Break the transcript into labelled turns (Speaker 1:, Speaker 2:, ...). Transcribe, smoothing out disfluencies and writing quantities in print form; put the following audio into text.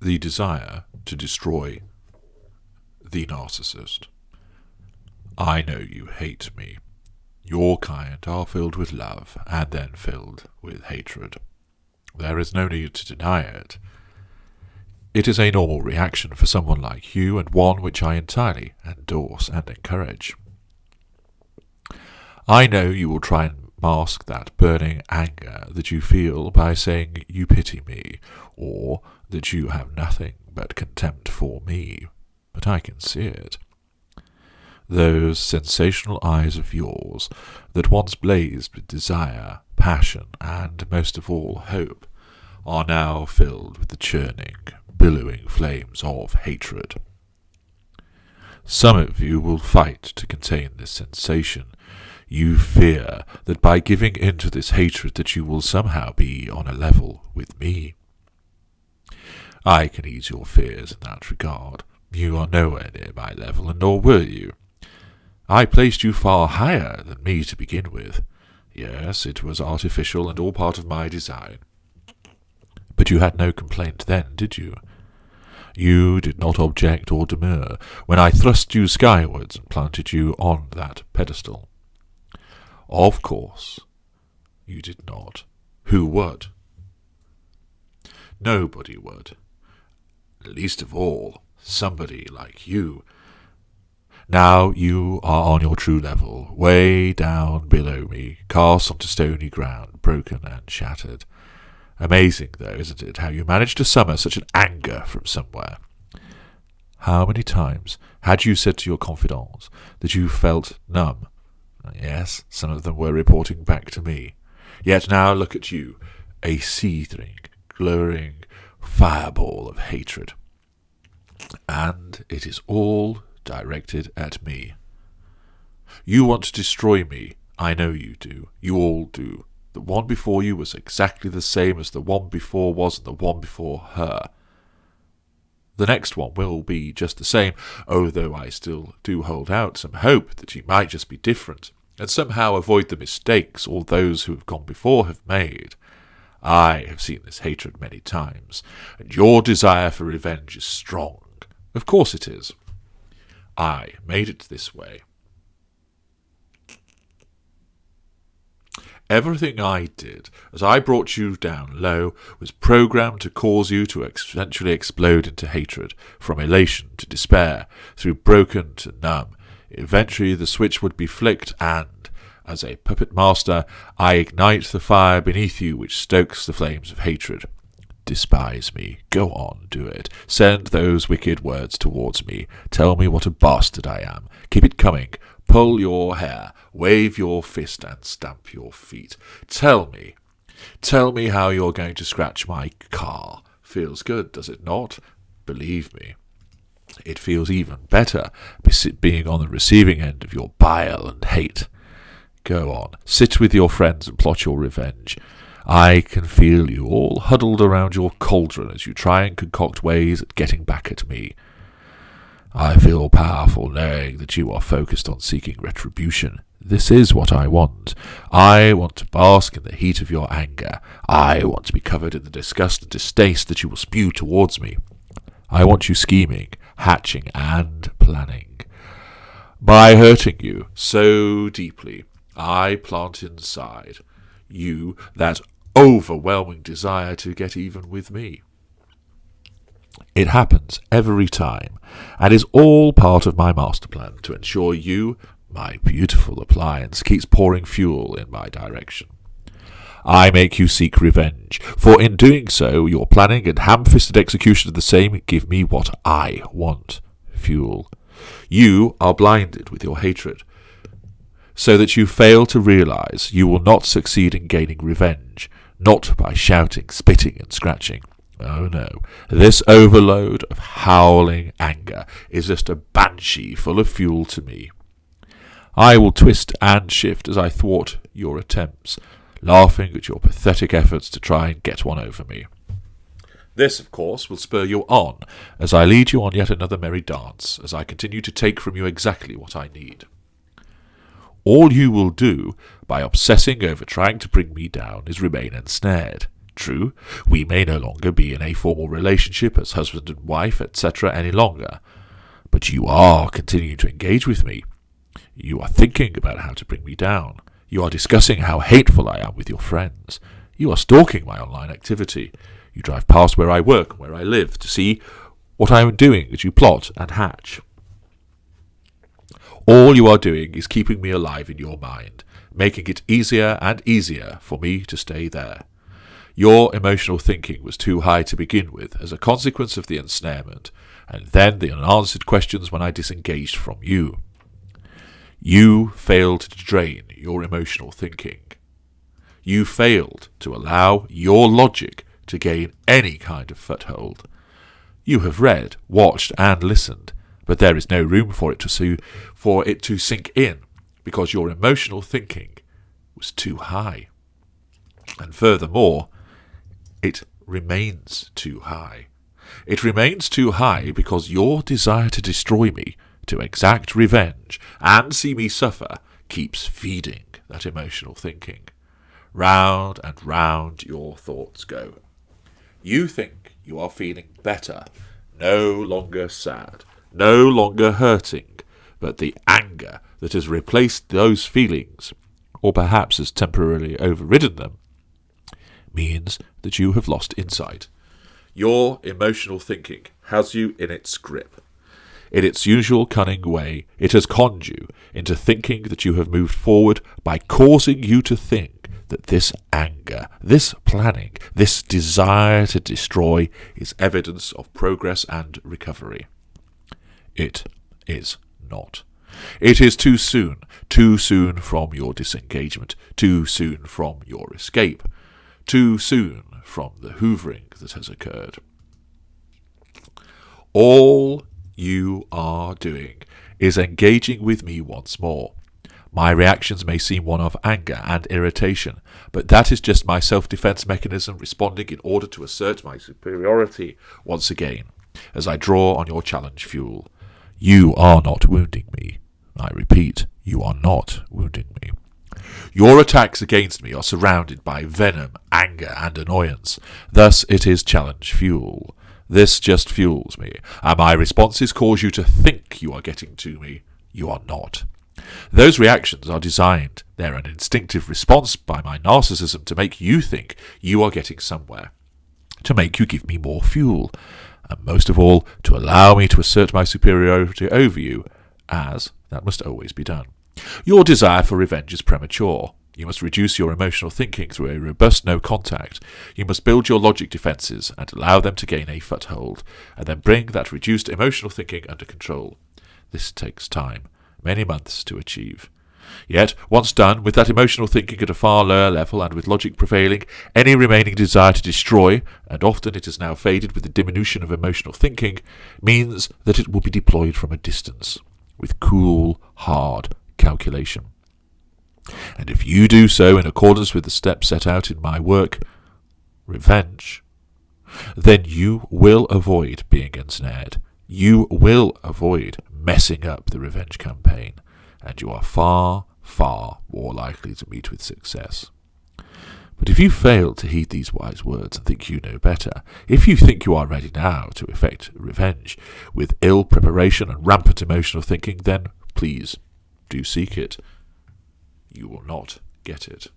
Speaker 1: the desire to destroy the narcissist. I know you hate me. Your kind are filled with love, and then filled with hatred. There is no need to deny it. It is a normal reaction for someone like you, and one which I entirely endorse and encourage. I know you will try and mask that burning anger that you feel by saying you pity me, or that you have nothing but contempt for me, but I can see it. Those sensational eyes of yours that once blazed with desire, passion, and, most of all, hope, are now filled with the churning, billowing flames of hatred. Some of you will fight to contain this sensation. You fear that by giving in to this hatred that you will somehow be on a level with me. I can ease your fears in that regard. You are nowhere near my level, and nor were you. I placed you far higher than me to begin with. Yes, it was artificial and all part of my design. But you had no complaint then, did you? You did not object or demur when I thrust you skywards and planted you on that pedestal. Of course, you did not. Who would? Nobody would. Least of all, somebody like you. Now you are on your true level, way down below me, cast onto stony ground, broken and shattered. Amazing, though, isn't it, how you managed to summon such an anger from somewhere? How many times had you said to your confidants that you felt numb? Yes, some of them were reporting back to me. Yet now look at you, a seething, glowing fireball of hatred. And it is all directed at me. You want to destroy me. I know you do. You all do. The one before you was exactly the same as the one before was and the one before her. The next one will be just the same, although I still do hold out some hope that she might just be different, and somehow avoid the mistakes all those who have gone before have made. I have seen this hatred many times, and your desire for revenge is strong. Of course it is. I made it this way. Everything I did, as I brought you down low, was programmed to cause you to eventually explode into hatred, from elation to despair, through broken to numb. Eventually the switch would be flicked, and, as a puppet master, I ignite the fire beneath you which stokes the flames of hatred. Despise me. Go on, do it. Send those wicked words towards me. Tell me what a bastard I am. Keep it coming. Pull your hair, wave your fist, and stamp your feet. Tell me how you're going to scratch my car. Feels good, does it not? Believe me, it feels even better being on the receiving end of your bile and hate. Go on, sit with your friends and plot your revenge. I can feel you all huddled around your cauldron as you try and concoct ways at getting back at me. I feel powerful knowing that you are focused on seeking retribution. This is what I want. I want to bask in the heat of your anger. I want to be covered in the disgust and distaste that you will spew towards me. I want you scheming, hatching, and planning. By hurting you so deeply, I plant inside you that overwhelming desire to get even with me. It happens every time, and is all part of my master plan to ensure you, my beautiful appliance, keeps pouring fuel in my direction. I make you seek revenge, for in doing so, your planning and ham-fisted execution of the same give me what I want, fuel. You are blinded with your hatred, so that you fail to realize you will not succeed in gaining revenge, not by shouting, spitting, and scratching. Oh no, this overload of howling anger is just a banshee full of fuel to me. I will twist and shift as I thwart your attempts, laughing at your pathetic efforts to try and get one over me. This, of course, will spur you on, as I lead you on yet another merry dance, as I continue to take from you exactly what I need. All you will do, by obsessing over trying to bring me down, is remain ensnared. True, we may no longer be in a formal relationship as husband and wife, etc. any longer, but you are continuing to engage with me. You are thinking about how to bring me down. You are discussing how hateful I am with your friends. You are stalking my online activity. You drive past where I work and where I live to see what I am doing as you plot and hatch. All you are doing is keeping me alive in your mind, making it easier and easier for me to stay there. Your emotional thinking was too high to begin with as a consequence of the ensnarement, and then the unanswered questions when I disengaged from you. You failed to drain your emotional thinking. You failed to allow your logic to gain any kind of foothold. You have read, watched, and listened, but there is no room for it to sink in, because your emotional thinking was too high. And furthermore, it remains too high. It remains too high because your desire to destroy me, to exact revenge, and see me suffer, keeps feeding that emotional thinking. Round and round your thoughts go. You think you are feeling better, no longer sad, no longer hurting, but the anger that has replaced those feelings, or perhaps has temporarily overridden them, means that you have lost insight. Your emotional thinking has you in its grip. In its usual cunning way, it has conned you into thinking that you have moved forward by causing you to think that this anger, this planning, this desire to destroy is evidence of progress and recovery. It is not. It is too soon from your disengagement, too soon from your escape, too soon from the hoovering that has occurred. All you are doing is engaging with me once more. My reactions may seem one of anger and irritation, but that is just my self-defense mechanism responding in order to assert my superiority once again, as I draw on your challenge fuel. You are not wounding me. I repeat, you are not wounding me. Your attacks against me are surrounded by venom, anger, and annoyance. Thus it is challenge fuel. This just fuels me, and my responses cause you to think you are getting to me. You are not. Those reactions are designed. They're an instinctive response by my narcissism to make you think you are getting somewhere, to make you give me more fuel, and most of all, to allow me to assert my superiority over you, as that must always be done. Your desire for revenge is premature. You must reduce your emotional thinking through a robust no-contact. You must build your logic defences and allow them to gain a foothold, and then bring that reduced emotional thinking under control. This takes time, many months to achieve. Yet, once done, with that emotional thinking at a far lower level and with logic prevailing, any remaining desire to destroy, and often it has now faded with the diminution of emotional thinking, means that it will be deployed from a distance, with cool, hard calculation. And if you do so in accordance with the steps set out in my work, revenge, then you will avoid being ensnared. You will avoid messing up the revenge campaign, and you are far, far more likely to meet with success. But if you fail to heed these wise words and think you know better, if you think you are ready now to effect revenge with ill preparation and rampant emotional thinking, then please do seek it. You will not get it.